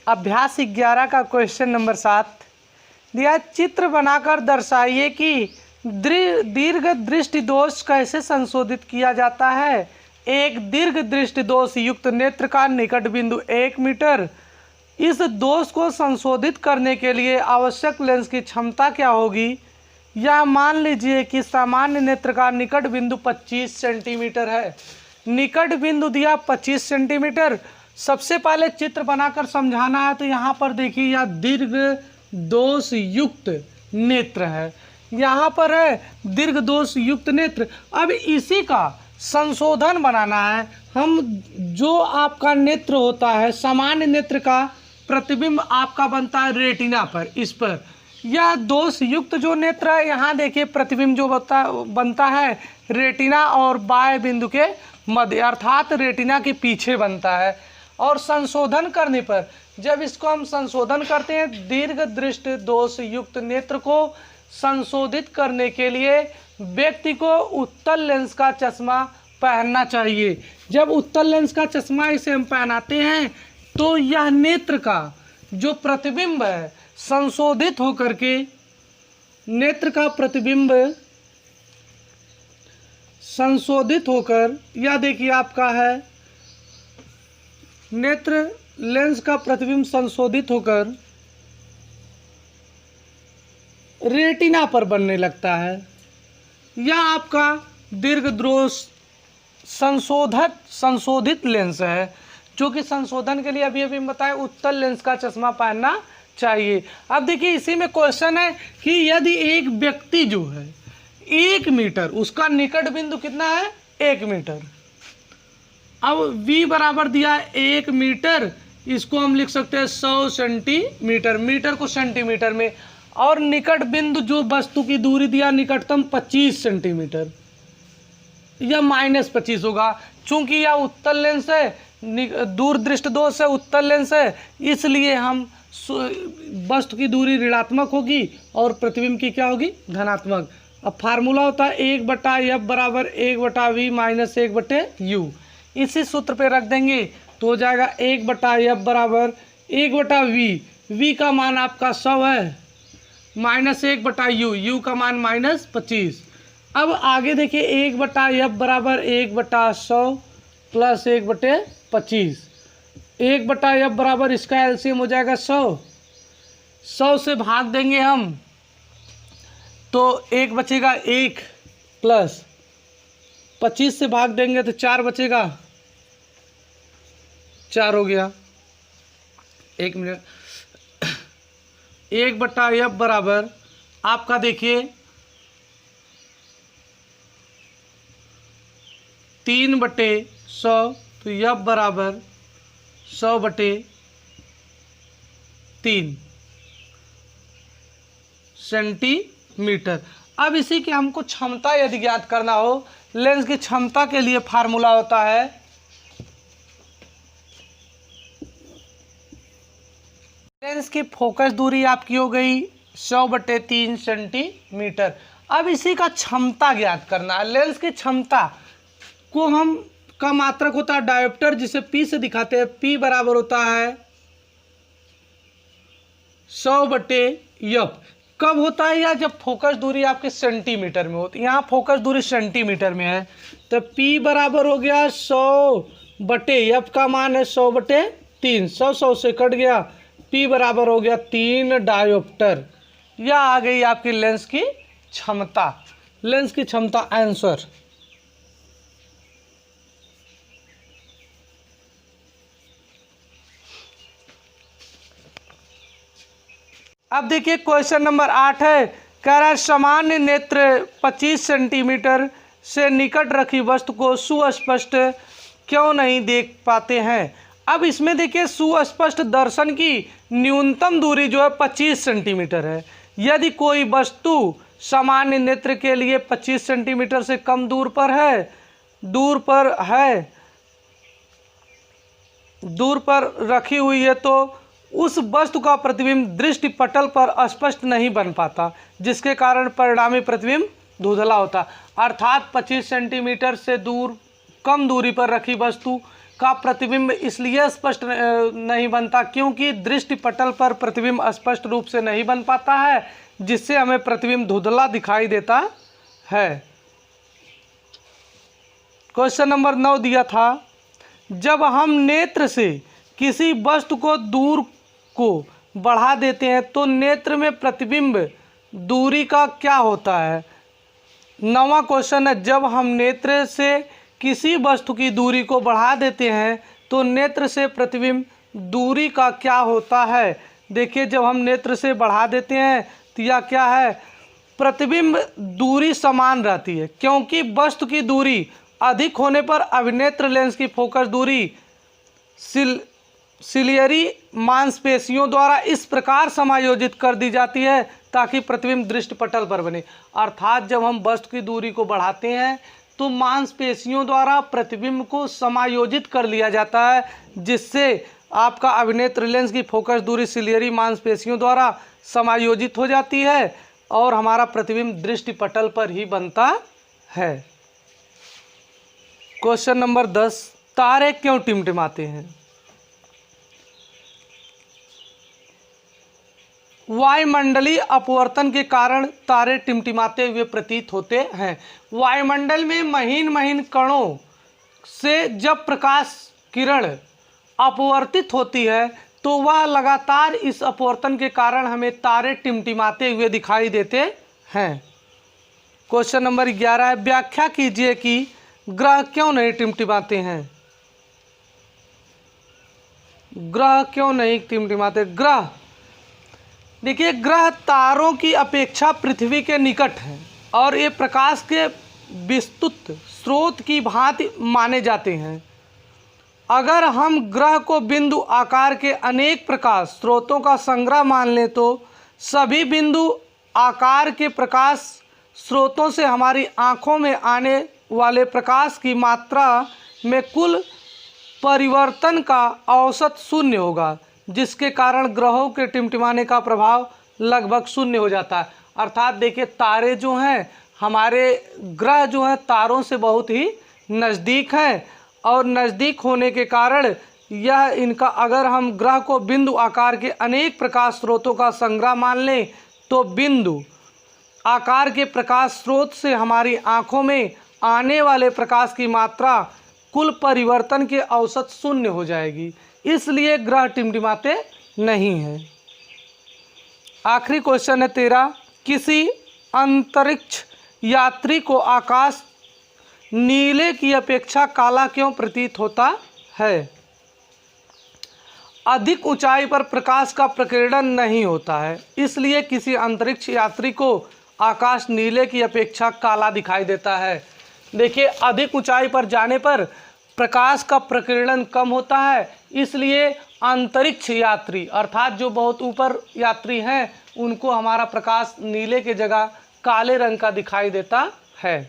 अभ्यास 11 का question number 7 दिया। चित्र बनाकर दर्शाइए कि दीर्घ दृष्टि दोष कैसे संशोधित किया जाता है। एक दीर्घ दृष्टि दोष युक्त नेत्र का निकट बिंदु 1 मीटर। इस दोष को संशोधित करने के लिए आवश्यक लेंस की क्षमता क्या होगी। या मान लीजिए कि सामान्य नेत्र का निकट बिंदु 25 सेंटीमीटर है। निकट बिंदु दिया 25 सेंटीमीटर। सबसे पहले चित्र बनाकर समझाना है। तो यहाँ पर देखिए यह दीर्घ दोष युक्त नेत्र है, यहाँ पर है दीर्घ दोष युक्त नेत्र। अब इसी का संशोधन बनाना है। हम जो आपका नेत्र होता है, सामान्य नेत्र का प्रतिबिंब आपका बनता है रेटिना पर, इस पर। यह दोष युक्त जो नेत्र है, यहाँ देखिए प्रतिबिंब जो बनता है रेटिना और बाह्य बिंदु के मध्य, अर्थात रेटिना के पीछे बनता है। और संशोधन करने पर, जब इसको हम संशोधन करते हैं, दीर्घ दृष्टि दोष युक्त नेत्र को संशोधित करने के लिए व्यक्ति को उत्तल लेंस का चश्मा पहनना चाहिए। जब उत्तल लेंस का चश्मा इसे हम पहनाते हैं तो यह नेत्र का जो प्रतिबिंब है संशोधित होकर के, नेत्र का प्रतिबिंब संशोधित होकर, यह देखिए आपका है नेत्र लेंस का प्रतिबिंब संशोधित होकर रेटिना पर बनने लगता है। यह आपका दीर्घ दोष संशोधित लेंस है, जो कि संशोधन के लिए अभी बताया उत्तल लेंस का चश्मा पहनना चाहिए। अब देखिए इसी में क्वेश्चन है कि यदि एक व्यक्ति जो है 1 मीटर, उसका निकट बिंदु कितना है 1 मीटर। अब v बराबर दिया 1 मीटर, इसको हम लिख सकते हैं 100 सेंटीमीटर, मीटर को सेंटीमीटर में। और निकट बिंदु जो वस्तु की दूरी दिया निकटतम 25 सेंटीमीटर, यह -25 होगा। चूंकि यह उत्तल लेंस है, दूर दृष्टि दोष है, उत्तल लेंस है, इसलिए हम वस्तु की दूरी ऋणात्मक होगी और प्रतिबिंब की क्या होगी धनात्मक। अब फार्मूला होता है 1/f बराबर 1/v माइनस 1/u। इसी सूत्र पे रख देंगे तो हो जाएगा 1/f बराबर 1/v। v का मान आपका 100 है, माइनस 1/u, u का मान -25। अब आगे देखिए 1/f बराबर 1/100 प्लस 1/25। 1/f बराबर इसका एलसीएम हो जाएगा 100 से भाग देंगे हम तो 1 बचेगा 1, प्लस 25 से भाग देंगे तो 4 बचेगा, 4 हो गया। 1 मिनट। 1/f बराबर आपका देखिए 3/100, तो f बराबर 100/3 सेंटीमीटर। अब इसी की हमको क्षमता यदि ज्ञात करना हो, लेंस की क्षमता के लिए फार्मूला होता है लेंस की फोकस दूरी आपकी हो गई 100/3 सेंटीमीटर। अब इसी का क्षमता ज्ञात करना है। लेंस की क्षमता को हम का मात्रक होता है डायोप्टर, जिसे P से दिखाते हैं। P बराबर होता है 100/f। कब होता है यह, जब फोकस दूरी आपके सेंटीमीटर में होती है। यहाँ फोकस दूरी सेंटीमीटर में है तो P बराबर हो गया 100/f का मान है 100/3। 100 से कट गया, P बराबर हो गया 3 डायोप्टर। यह आ गई आपकी लेंस की क्षमता। लेंस की क्षमता आंसर। अब देखिए क्वेश्चन नंबर 8 है। कह रहा है सामान्य नेत्र 25 सेंटीमीटर से निकट रखी वस्तु को सुस्पष्ट क्यों नहीं देख पाते हैं। अब इसमें देखिए सुस्पष्ट दर्शन की न्यूनतम दूरी जो है 25 सेंटीमीटर है। यदि कोई वस्तु सामान्य नेत्र के लिए 25 सेंटीमीटर से कम दूर पर रखी हुई है तो उस वस्तु का प्रतिबिंब दृष्टि पटल पर स्पष्ट नहीं बन पाता, जिसके कारण परिणामी प्रतिबिंब धुंधला होता। अर्थात 25 सेंटीमीटर से कम दूरी पर रखी वस्तु का प्रतिबिंब इसलिए स्पष्ट नहीं बनता क्योंकि दृष्टि पटल पर प्रतिबिंब स्पष्ट रूप से नहीं बन पाता है, जिससे हमें प्रतिबिंब धुंधला दिखाई देता है। क्वेश्चन नंबर 9 दिया था, जब हम नेत्र से किसी वस्तु को दूर को बढ़ा देते हैं तो नेत्र में प्रतिबिंब दूरी का क्या होता है। 9वां क्वेश्चन है, जब हम नेत्र से किसी वस्तु की दूरी को बढ़ा देते हैं तो नेत्र से प्रतिबिंब दूरी का क्या होता है। देखिए, जब हम नेत्र से बढ़ा देते हैं तो यह क्या है, प्रतिबिंब दूरी समान रहती है, क्योंकि वस्तु की दूरी अधिक होने पर अभिनेत्र लेंस की फोकस दूरी सिलियरी मांसपेशियों द्वारा इस प्रकार समायोजित कर दी जाती है ताकि प्रतिबिंब दृष्टि पटल पर बने। अर्थात जब हम वस्तु की दूरी को बढ़ाते हैं तो मांसपेशियों द्वारा प्रतिबिंब को समायोजित कर लिया जाता है, जिससे आपका अभिनेत्र लेंस की फोकस दूरी सिलियरी मांसपेशियों द्वारा समायोजित हो जाती है और हमारा प्रतिबिंब दृष्टि पटल पर ही बनता है। क्वेश्चन नंबर 10, तारे क्यों टिमटिमाते हैं। वायुमंडलीय अपवर्तन के कारण तारे टिमटिमाते हुए प्रतीत होते हैं। वायुमंडल में महीन महीन कणों से जब प्रकाश किरण अपवर्तित होती है तो वह लगातार इस अपवर्तन के कारण हमें तारे टिमटिमाते हुए दिखाई देते हैं। क्वेश्चन नंबर 11 है, व्याख्या कीजिए कि ग्रह क्यों नहीं टिमटिमाते हैं। ग्रह क्यों नहीं टिमटिमाते। ग्रह, देखिए, ग्रह तारों की अपेक्षा पृथ्वी के निकट हैं और ये प्रकाश के विस्तृत स्रोत की भांति माने जाते हैं। अगर हम ग्रह को बिंदु आकार के अनेक प्रकाश स्रोतों का संग्रह मान लें तो सभी बिंदु आकार के प्रकाश स्रोतों से हमारी आँखों में आने वाले प्रकाश की मात्रा में कुल परिवर्तन का औसत शून्य होगा, जिसके कारण ग्रहों के टिमटिमाने का प्रभाव लगभग शून्य हो जाता है। अर्थात देखिए, तारे जो हैं, हमारे ग्रह जो हैं तारों से बहुत ही नज़दीक हैं और नज़दीक होने के कारण यह इनका, अगर हम ग्रह को बिंदु आकार के अनेक प्रकाश स्रोतों का संग्रह मान लें तो बिंदु आकार के प्रकाश स्रोत से हमारी आँखों में आने वाले प्रकाश की मात्रा कुल परिवर्तन के औसत शून्य हो जाएगी, इसलिए ग्रह टिमटिमाते नहीं हैं। आखिरी क्वेश्चन है 13, किसी अंतरिक्ष यात्री को आकाश नीले की अपेक्षा काला क्यों प्रतीत होता है। अधिक ऊंचाई पर प्रकाश का प्रकीर्णन नहीं होता है, इसलिए किसी अंतरिक्ष यात्री को आकाश नीले की अपेक्षा काला दिखाई देता है। देखिए, अधिक ऊंचाई पर जाने पर प्रकाश का प्रकीर्णन कम होता है, इसलिए अंतरिक्ष यात्री अर्थात जो बहुत ऊपर यात्री हैं उनको हमारा प्रकाश नीले के जगह काले रंग का दिखाई देता है।